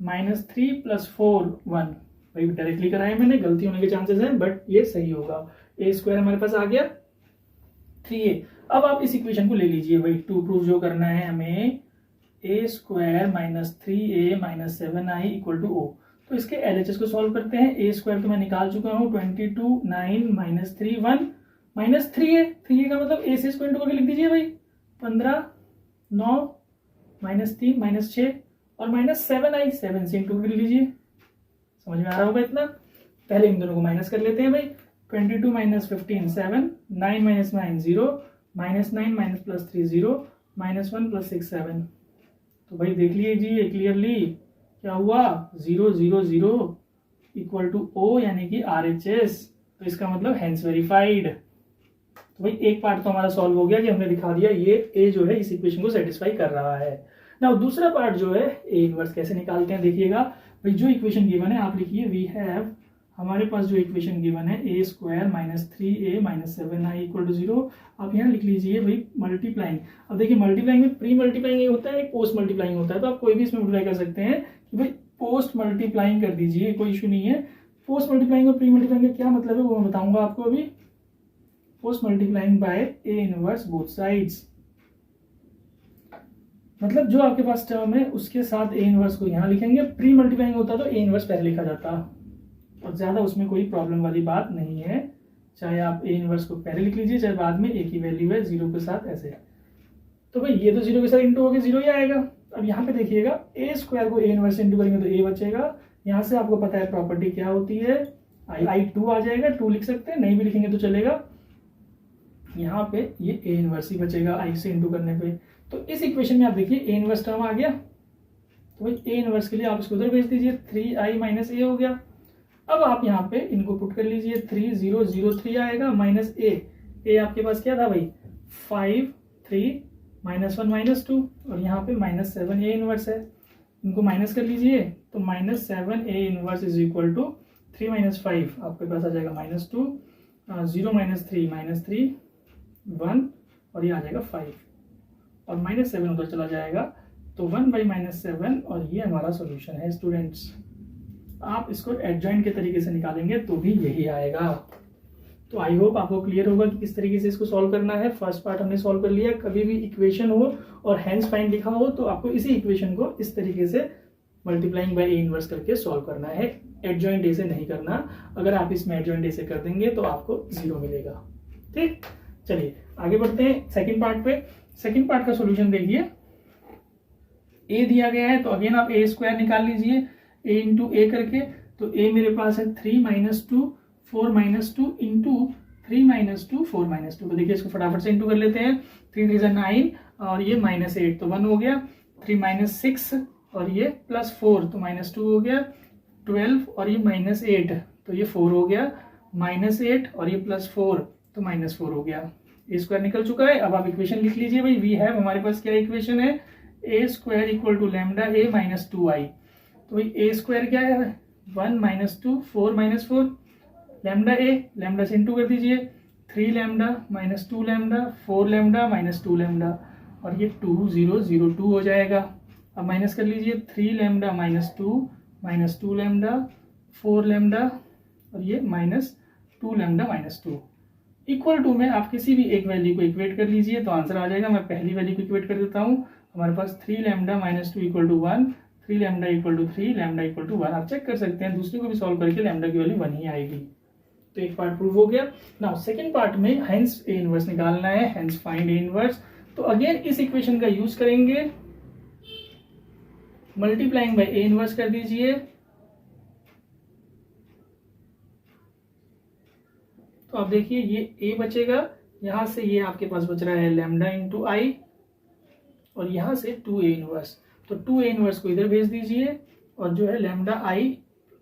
-3 + 4 1। भाई डायरेक्टली कराया मैंने, गलती होने के चांसेस हैं, बट ये सही होगा। ए स्क्वायर हमारे पास आ गया 3a। अब आप इस इक्वेशन को ले लीजिए भाई, टू प्रूफ जो करना है हमें, a square -3a - 7i = o। तो इसके LHS को सॉल्व करते हैं। ए स्क्वायर तो मैं निकाल चुका हूँ, 22 9 -3 1 -3a, 3a का मतलब ए से इसको इंटू करके लिख दीजिए भाई, 15 9 -3 -6 और -7i, 7 से इंटू करके लीजिए। समझ में आ रहा होगा इतना। पहले इन दोनों को माइनस कर लेते हैं भाई, 22 - 15 7, 9 - 9 0, -9 - +3 0, -1 + 6 7। तो भाई देख लीजिए क्लियरली क्या हुआ, 0 0 0 = O, यानी कि RHS। तो इसका मतलब हैंस वेरीफाइड। तो भाई एक पार्ट तो हमारा सॉल्व हो गया कि हमने दिखा दिया ये ए जो है इस इक्वेशन को सेटिस्फाई कर रहा है। ना दूसरा पार्ट जो है ए इनवर्स कैसे निकालते हैं देखिएगा। भाई जो इक्वेशन गिवन है आप लिखिए वी हैव, हमारे पास जो इक्वेशन गिवन है A square minus 3a minus 7i equal to 0। आप यहाँ लिख लीजिए भाई मल्टीप्लाइंग। अब देखिए मल्टीप्लाइंग में प्री मल्टीप्लाइंग होता है, एक पोस्ट मल्टीप्लाइंग होता है, तो आप कोई भी इसमें मल्टीप्लाई कर सकते हैं कि भाई पोस्ट मल्टीप्लाइंग कर दीजिए, कोई इशू नहीं है। पोस्ट मल्टीप्लाइंग और प्री मल्टीप्लाइंग का क्या मतलब है वो मैं बताऊंगा आपको अभी। Post multiplying by A inverse both sides, मतलब जो आपके पास टर्म है उसके साथ ए इनवर्स को यहाँ लिखेंगे। प्री मल्टीप्लाइंग होता तो ए इनवर्स पहले लिखा जाता और ज्यादा उसमें कोई प्रॉब्लम वाली बात नहीं है, चाहे आप ए इनवर्स को पहले लिख लीजिए चाहे बाद में, ए की वैल्यू है 0 के साथ ऐसे। तो भाई ये तो 0 के साथ इंटू होकर 0 ही आएगा। अब यहाँ पे देखिएगा ए स्क्वायर को ए इनवर्स से इंटू करेंगे तो ए बचेगा। यहाँ से आपको पता है प्रॉपर्टी क्या होती है, आई 2 आ जाएगा, 2 लिख सकते हैं, नहीं भी लिखेंगे तो चलेगा। यहाँ पे ये ए इनवर्स ही बचेगा आई से इंटू करने पे। तो इस इक्वेशन में आप देखिए ए इनवर्स टर्म आ गया, तो भाई ए इनवर्स के लिए आप इसको उधर भेज दीजिए, 3i माइनस ए हो गया। अब आप यहाँ पे इनको पुट कर लीजिए, 3003 आएगा माइनस ए आपके पास क्या था भाई 5 3 -1 -2 और यहाँ पे -7 ए इनवर्स है, इनको माइनस कर लीजिए तो -7 A inverse is equal to 3 - 5 आपके पास आ जाएगा -2, 0 - 3 -3 1 और ये आ जाएगा 5 और -7 उधर चला जाएगा तो 1/-7 और ये हमारा सॉल्यूशन है स्टूडेंट्स। आप इसको एडजॉइंट के तरीके से निकालेंगे तो भी यही आएगा। तो आई होप आपको क्लियर होगा कि किस तरीके से इसको सॉल्व करना है। फर्स्ट पार्ट हमने सॉल्व कर लिया। कभी भी इक्वेशन हो और हैंस फाइंड लिखा हो तो आपको इसी इक्वेशन को इस तरीके से मल्टीप्लाइंग बाय ए इनवर्स करके सॉल्व करना है, एडजॉइंट ए से नहीं करना। अगर आप इसमें एडजॉइंट ए से कर देंगे तो आपको 0 मिलेगा। ठीक, चलिए आगे बढ़ते हैं सेकंड पार्ट पे। सेकंड पार्ट का सॉल्यूशन देखिए, ए दिया गया है तो अगेन आप ए स्क्वायर निकाल लीजिए a इंटू ए करके। तो a मेरे पास है 3 - 2 4 - 2 इंटू 3 - 2 4 - 2। तो देखिए इसको फटाफट से इंटू कर लेते हैं, 3 3 9 और ये -8 तो 1 हो गया, 3 - 6 और ये +4 तो -2 हो गया, 12 और ये -8 तो ये 4 हो गया, -8 और ये +4 तो -4 हो गया। ए स्क्वायर निकल चुका है। अब आप इक्वेशन लिख लीजिए भाई, वी हैव हमारे पास क्या इक्वेशन है, A square equal to lambda A minus 2i। तो भाई ए स्क्वायर क्या है 1 - 2 4 - 4 लैम्डा ए, लैम्डा से इंटू कर दीजिए, 3 lambda minus 2 lambda 4 lambda minus 2 lambda और ये 2 0 0 2 हो जाएगा। अब माइनस कर लीजिए, 3 लैम्डा माइनस 2 लैम्डा 4 लैम्डा और ये -2 लैम्डा -2 इक्वल टू में आप किसी भी एक वैल्यू को इक्वेट कर लीजिए तो आंसर आ जाएगा। मैं पहली वैल्यू को इक्वेट कर देता हूँ, हमारे पास 3 lambda -2 equal to 1, 3 lambda equal to 3, lambda equal to 1। आप चेक कर सकते हैं, दूसरे को भी सॉल्व करके लैम्डा की वैल्यू 1 ही आएगी। तो एक पार्ट प्रूव हो गया। नाउ सेकंड पार्ट में हेंस ए इनवर्स निकालना है, हेंस फाइंड ए इनवर्स। तो अगेन इस इक्वेशन का यूज करेंगे, मल्टीप्लाइंग बाय ए इनवर्स कर दीजिए। तो आप देखिए ये ए बचेगा, यहां से ये आपके पास बच रहा है लैम्डा इंटू आई और यहां से 2 ए इनवर्स। तो 2 ए इनवर्स को इधर भेज दीजिए और जो है लैम्डा आई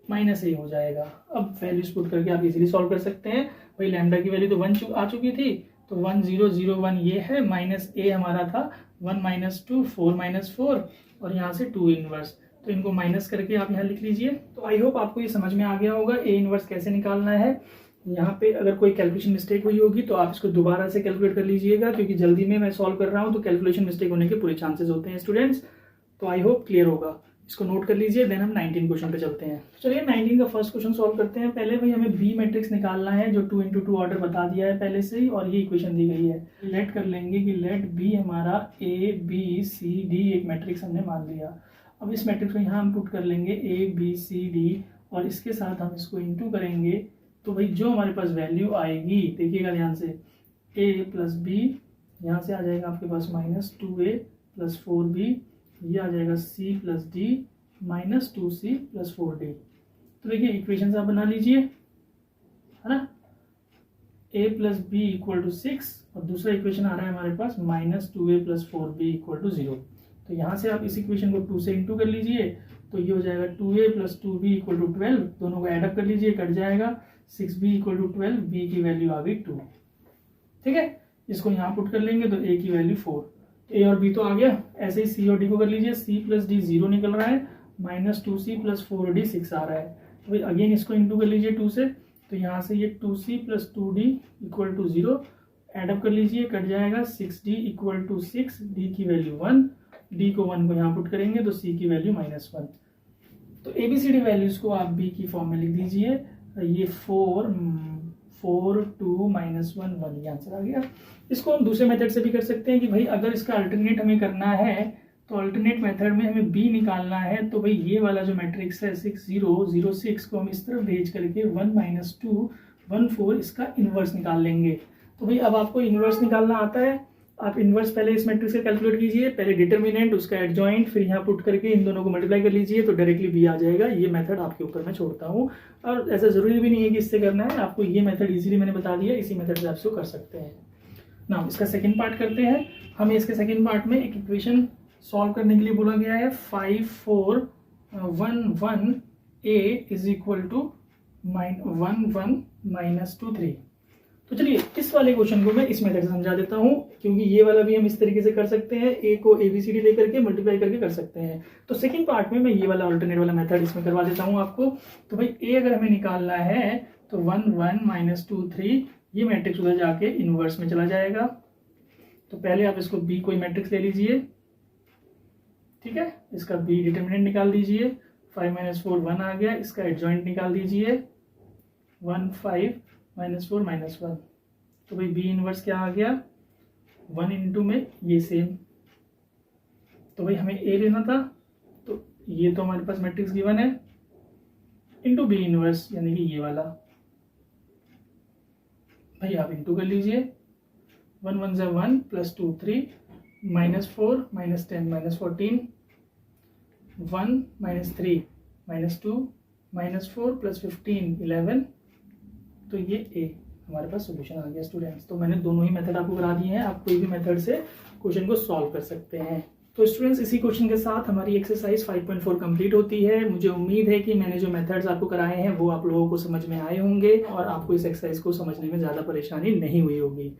माइनस ए हो जाएगा। अब वैल्यूज पुट करके आप इजीली सॉल्व कर सकते हैं। भाई लैम्डा की वैल्यू तो 1 आ चुकी थी तो 1 0 0 1 ये है, माइनस ए हमारा था 1 - 2 4 - 4 और यहाँ से 2 इनवर्स। तो इनको माइनस करके आप यहाँ लिख लीजिए। तो आई होप आपको ये समझ में आ गया होगा ए इनवर्स कैसे निकालना है। यहाँ पे अगर कोई कैलकुलेशन मिस्टेक हुई होगी तो आप इसको दोबारा से कैलकुलेट कर लीजिएगा, क्योंकि जल्दी में मैं सॉल्व कर रहा हूँ तो कैलकुलेशन मिस्टेक होने के पूरे चांसेस होते हैं स्टूडेंट्स। तो आई होप क्लियर होगा, इसको नोट कर लीजिए। देन हम 19 क्वेश्चन पे चलते हैं। चलिए 19 का फर्स्ट क्वेश्चन सॉल्व करते हैं। पहले भाई हमें बी मैट्रिक्स निकालना है जो 2 × 2 ऑर्डर बता दिया है पहले से ही, और ये इक्वेशन दी गई है। लेट कर लेंगे कि लेट बी हमारा ए बी सी डी एक मैट्रिक्स हमने मान लिया। अब इस मैट्रिक्स को यहाँ हम पुट कर लेंगे ए बी सी डी और इसके साथ हम इसको इंटू करेंगे। तो भाई जो हमारे पास वैल्यू आएगी देखिएगा ध्यान से, a प्लस बी यहाँ से आ जाएगा आपके पास -2a प्लस 4b, ये आ जाएगा c plus D -2c plus 4d। तो देखिए इक्वेशन आप बना लीजिए, है ना, a plus B equal to 6 और दूसरा इक्वेशन आ रहा है हमारे पास -2a plus 4b equal to 0। तो यहाँ से आप इस इक्वेशन को 2 से इंटू कर लीजिए तो ये हो जाएगा 2a plus 2b equal to 12। दोनों को एडअप कर लीजिए, कट जाएगा, 6b इक्वल टू 12, b की वैल्यू आ गई 2। ठीक है, इसको यहाँ पुट कर लेंगे तो a की वैल्यू 4, a और b तो आ गया। ऐसे ही c और d को कर लीजिए, c प्लस डी 0 निकल रहा है, माइनस 2c प्लस 4d 6 आ रहा है। तो भाई अगेन इसको इंटू कर लीजिए 2 से, तो यहाँ से ये 2c plus 2d equal to 0, add up कर लीजिए, कट जाएगा 6d इक्वल टू 6, d की वैल्यू 1, d को 1 को यहाँ पुट करेंगे तो c की वैल्यू -1। तो ABCD वैल्यूज को आप b की फॉर्म में लिख दीजिए, ये 4 2 -1 1, ये आंसर आ गया। इसको हम दूसरे मेथड से भी कर सकते हैं कि भाई अगर इसका अल्टरनेट हमें करना है तो अल्टरनेट मेथड में हमें b निकालना है, तो भाई ये वाला जो मैट्रिक्स है 6 0 0 6 को हम इस तरफ भेज करके 1 -2 1 4 इसका इन्वर्स निकाल लेंगे। तो भाई अब आपको इन्वर्स निकालना आता है, आप इन्वर्स पहले इस मैट्रिक्स का कैलकुलेट कीजिए, पहले डिटरमिनेंट उसका एडजॉइंट, फिर यहाँ पुट करके इन दोनों को मल्टीप्लाई कर लीजिए तो डायरेक्टली b आ जाएगा। ये मेथड आपके ऊपर मैं छोड़ता हूँ, और ऐसा जरूरी भी नहीं है कि इससे करना है, आपको ये मेथड इजीली मैंने बता दिया, इसी मेथड से आप इसको कर सकते हैं। नाउ इसका सेकंड पार्ट करते हैं। हमें इसके सेकंड पार्ट में एक इक्वेशन सॉल्व करने के लिए बोला गया है, 5 4 1 1 a इज इक्वल टू 1 1 -2 3। तो चलिए इस वाले क्वेश्चन को मैं इस मेथड से समझा देता हूँ, क्योंकि ये वाला भी हम इस तरीके से कर सकते हैं, a को ABCD लेकर के मल्टीप्लाई करके कर सकते हैं। तो सेकंड पार्ट में मैं ये वाला अल्टरनेट वाला मेथड इसमें करवा देता हूँ आपको। तो भाई a अगर हमें निकालना है तो 1 1 -2 3, ये मैट्रिक्स उधर जाके इनवर्स में चला जाएगा। तो पहले आप इसको b कोई मैट्रिक्स ले लीजिए, ठीक है, इसका b डिटरमिनेंट निकाल दीजिए, 5 -4 1 आ गया, इसका एडजॉइंट निकाल दीजिए 1 5 -4 -1। तो भाई b इनवर्स क्या आ गया, 1 इंटू में ये सेम। तो भाई हमें a लेना था, तो ये तो हमारे पास मैट्रिक्स गिवन है, इंटू b इनवर्स यानी कि ये वाला। भाई आप इंटू कर लीजिए, 1 1 = 1 + 2 3 -4 -10 -14 1 -3 -2 -4 + 15 11। तो ये a हमारे पास सॉल्यूशन आ गया स्टूडेंट्स। तो मैंने दोनों ही मेथड आपको करा दिए हैं, आप कोई भी मेथड से क्वेश्चन को सॉल्व कर सकते हैं। तो स्टूडेंट्स इसी क्वेश्चन के साथ हमारी एक्सरसाइज 5.4 कंप्लीट होती है। मुझे उम्मीद है कि मैंने जो मेथड्स आपको कराए हैं वो आप लोगों को समझ में आए होंगे और आपको इस एक्सरसाइज को समझने में ज़्यादा परेशानी नहीं हुई होगी।